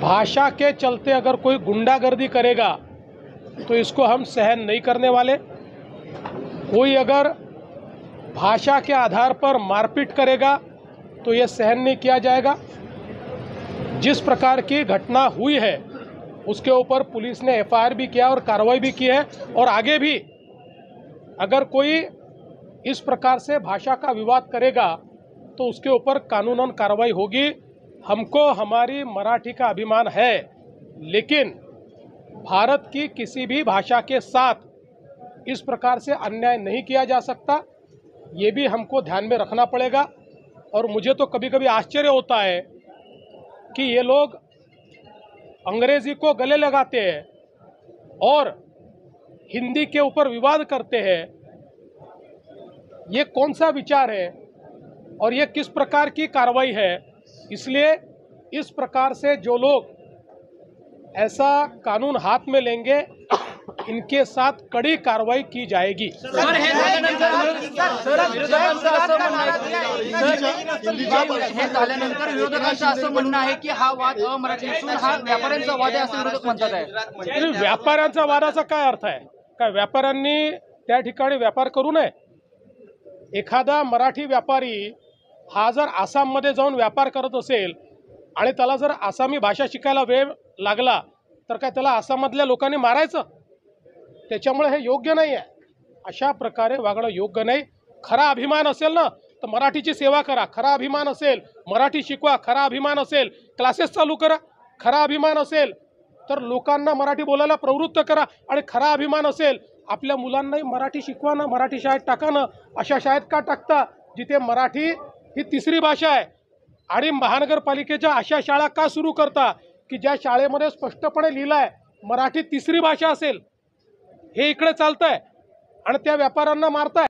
भाषा के चलते अगर कोई गुंडागर्दी करेगा तो इसको हम सहन नहीं करने वाले। कोई अगर भाषा के आधार पर मारपीट करेगा तो ये सहन नहीं किया जाएगा। जिस प्रकार की घटना हुई है उसके ऊपर पुलिस ने एफआईआर भी किया और कार्रवाई भी की है, और आगे भी अगर कोई इस प्रकार से भाषा का विवाद करेगा तो उसके ऊपर कानूनन कार्रवाई होगी। हमको हमारी मराठी का अभिमान है, लेकिन भारत की किसी भी भाषा के साथ इस प्रकार से अन्याय नहीं किया जा सकता, ये भी हमको ध्यान में रखना पड़ेगा। और मुझे तो कभी कभी आश्चर्य होता है कि ये लोग अंग्रेजी को गले लगाते हैं और हिंदी के ऊपर विवाद करते हैं। ये कौन सा विचार है और ये किस प्रकार की कार्रवाई है? इसलिए इस प्रकार से जो लोग ऐसा कानून हाथ में लेंगे इनके साथ कड़ी कार्रवाई की जाएगी। विरोधकांचं असं म्हणणं आहे की हा वाद अमराठी असून हा व्यापाऱ्यांचा वाद आहे असं विरोधक म्हणतात आहे। व्यापाऱ्यांचा वादाचा काय अर्थ आहे? काय व्यापाऱ्यांनी त्या ठिकाणी व्यापार करू नये? एखादा मराठी व्यापारी हा जर आसाममध्ये जाऊन व्यापार करत असेल आणि त्याला जर आसामी भाषा शिकायला वेळ लागला तर काय त्याला आसाममधल्या लोकांनी मारायचं? त्याच्यामुळे हे योग्य नाही आहे। अशा प्रकारे वागणं योग्य नाही। खरा अभिमान असेल ना तर मराठीची सेवा करा, खरा अभिमान असेल मराठी शिकवा, खरा अभिमान असेल क्लासेस चालू करा, खरा अभिमान असेल तर लोकांना मराठी बोलायला प्रवृत्त करा, आणि खरा अभिमान असेल आपल्या मुलांनाही मराठी शिकवा ना, मराठी शाळेत टाका ना। अशा शाळेत का टाकता जिथे मराठी ही तिसरी भाषा आहे? आणि महानगरपालिकेच्या अशा शाळा का सुरू करता की ज्या शाळेमध्ये स्पष्टपणे लिहिलं आहे मराठी तिसरी भाषा असेल? हे इकडे चालतंय आणि त्या व्यापाऱ्यांना मारताय।